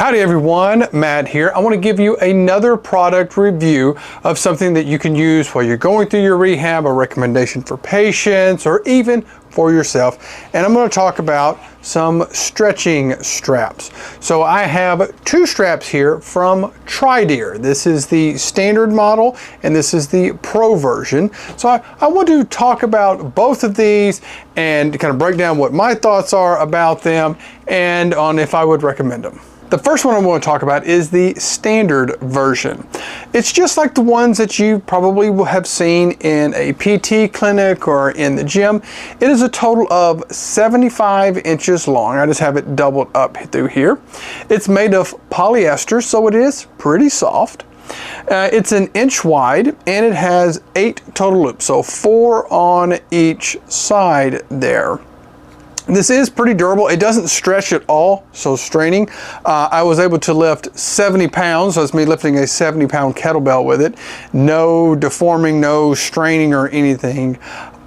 Howdy everyone, Matt here. I want to give you another product review of something that you can use while you're going through your rehab, a recommendation for patients, or even for yourself. And I'm going to talk about some stretching straps. So I have two straps here from Trideer. This is the standard model and this is the Pro version. So I want to talk about both of these and kind of break down what my thoughts are about them and on if I would recommend them. The first one I want to talk about is the standard version. It's just like the ones that you probably will have seen in a PT clinic or in the gym. It is a total of 75 inches long. I just have it doubled up through here. It's made of polyester, so it is pretty soft. It's an inch wide and it has 8 total loops, so 4 on each side there. This is pretty durable. It doesn't stretch at all, so straining. I was able to lift 70 pounds, so it's me lifting a 70-pound kettlebell with it. No deforming, no straining or anything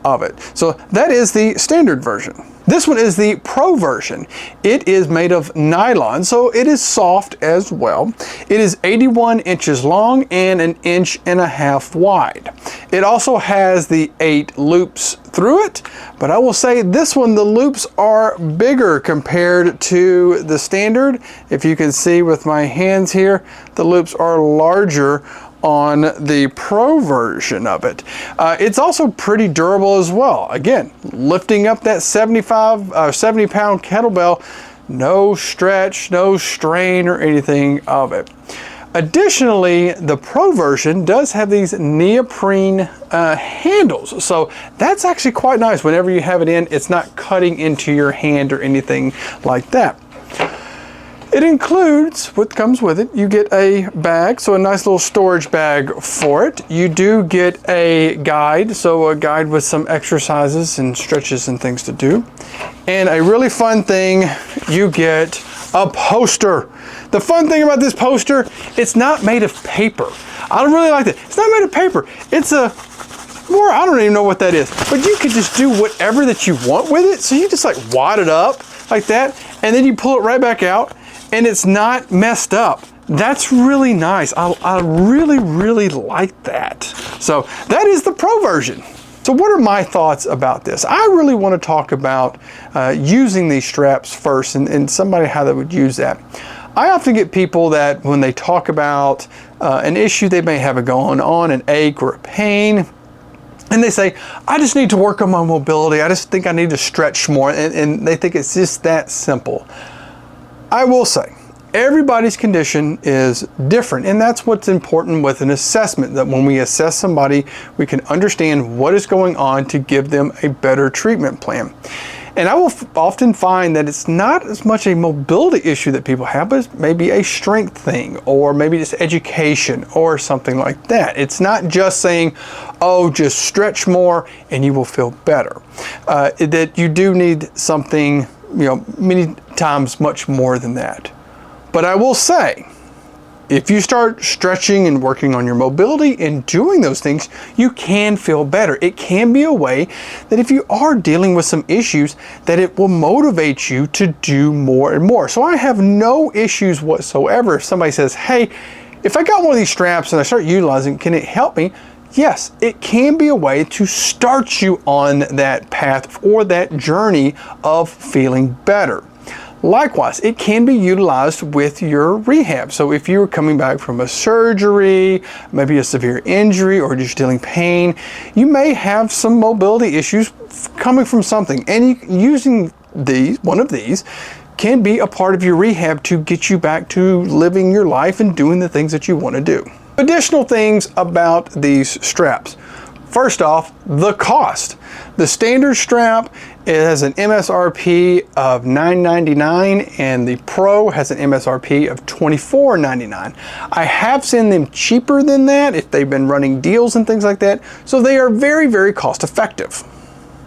of it. So that is the standard version. This one is the Pro version. It is made of nylon, so it is soft as well. It is 81 inches long and 1.5 inches wide. It also has the 8 loops through it, but I will say this one, the loops are bigger compared to the standard. If you can see with my hands here, the loops are larger on the Pro version of it. It's also pretty durable as well. Again, lifting up that 70-pound kettlebell, no stretch, no strain or anything of it. Additionally, the Pro version does have these neoprene handles, so that's actually quite nice. Whenever you have it in, it's not cutting into your hand or anything like that. It includes, what comes with it, you get a bag, so a nice little storage bag for it. You do get a guide, so a guide with some exercises and stretches and things to do. And a really fun thing, you get a poster. The fun thing about this poster, it's not made of paper. I don't really like that. It's not made of paper. It's a more, I don't even know what that is, but you can just do whatever that you want with it. So you just like wad it up like that, and then you pull it right back out, and it's not messed up. That's really nice. I really, really like that. So that is the Pro version. So what are my thoughts about this? I really want to talk about using these straps first and somebody how they would use that. I often get people that when they talk about an issue they may have going on, an ache or a pain, and they say, I just need to work on my mobility. I just think I need to stretch more. And they think it's just that simple. I will say, everybody's condition is different, and that's what's important with an assessment, that when we assess somebody, we can understand what is going on to give them a better treatment plan. And I will often find that it's not as much a mobility issue that people have, but it's maybe a strength thing, or maybe just education or something like that. It's not just saying, oh, just stretch more and you will feel better. That you do need something, many times much more than that. But I will say, if you start stretching and working on your mobility and doing those things, you can feel better. It can be a way that if you are dealing with some issues, that it will motivate you to do more and more. So I have no issues whatsoever if somebody says, hey, if I got one of these straps and I start utilizing, can it help me? Yes, it can be a way to start you on that path or that journey of feeling better. Likewise, it can be utilized with your rehab. So if you're coming back from a surgery, maybe a severe injury, or just dealing pain, you may have some mobility issues coming from something. And using one of these can be a part of your rehab to get you back to living your life and doing the things that you want to do. Additional things about these straps. First off, the cost. The standard strap, it has an MSRP of $9.99 and the Pro has an MSRP of $24.99. I have seen them cheaper than that if they've been running deals and things like that, so they are very, very cost effective.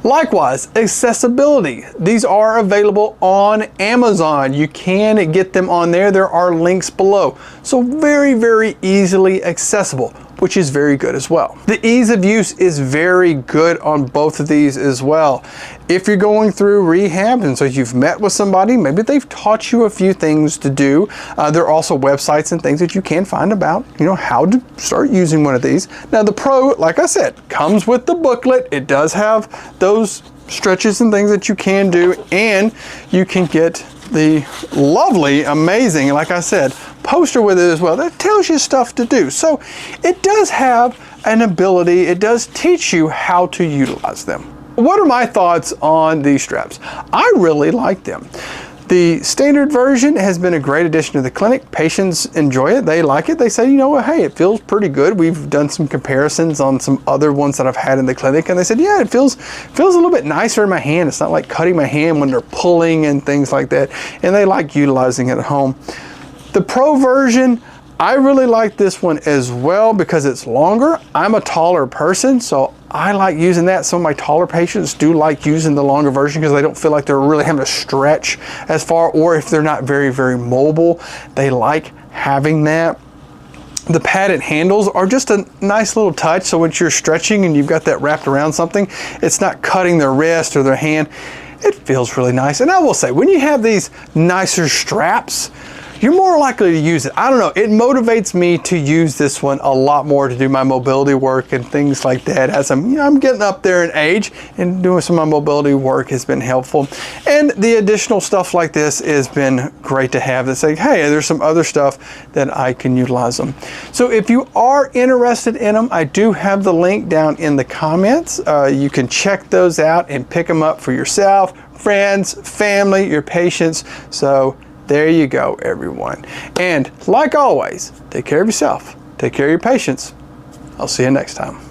Likewise, accessibility. These are available on Amazon. You can get them on there. There are links below. So very, very easily accessible. which is very good as well. The ease of use is very good on both of these as well. If you're going through rehab and so you've met with somebody, maybe they've taught you a few things to do. There are also websites and things that you can find about, how to start using one of these. Now the Pro, like I said, comes with the booklet. It does have those stretches and things that you can do, and you can get the lovely, amazing, like I said, poster with it as well that tells you stuff to do. So it does have an ability, it does teach you how to utilize them. What are my thoughts on these straps? I really like them. The standard version has been a great addition to the clinic. Patients enjoy it, they like it. They say, hey, it feels pretty good. We've done some comparisons on some other ones that I've had in the clinic, and they said, yeah, it feels a little bit nicer in my hand. It's not like cutting my hand when they're pulling and things like that, and they like utilizing it at home. The Pro version, I really like this one as well because it's longer. I'm a taller person, so I like using that. Some of my taller patients do like using the longer version because they don't feel like they're really having to stretch as far, or if they're not very, very mobile, they like having that. The padded handles are just a nice little touch, so when you're stretching and you've got that wrapped around something, it's not cutting their wrist or their hand. It feels really nice. And I will say, when you have these nicer straps, you're more likely to use it. I don't know, it motivates me to use this one a lot more to do my mobility work and things like that. As I'm getting up there in age, and doing some of my mobility work has been helpful. And the additional stuff like this has been great to have, that's like, hey, there's some other stuff that I can utilize them. So if you are interested in them, I do have the link down in the comments. You can check those out and pick them up for yourself, friends, family, your patients. So there you go, everyone. And like always, take care of yourself, take care of your patients. I'll see you next time.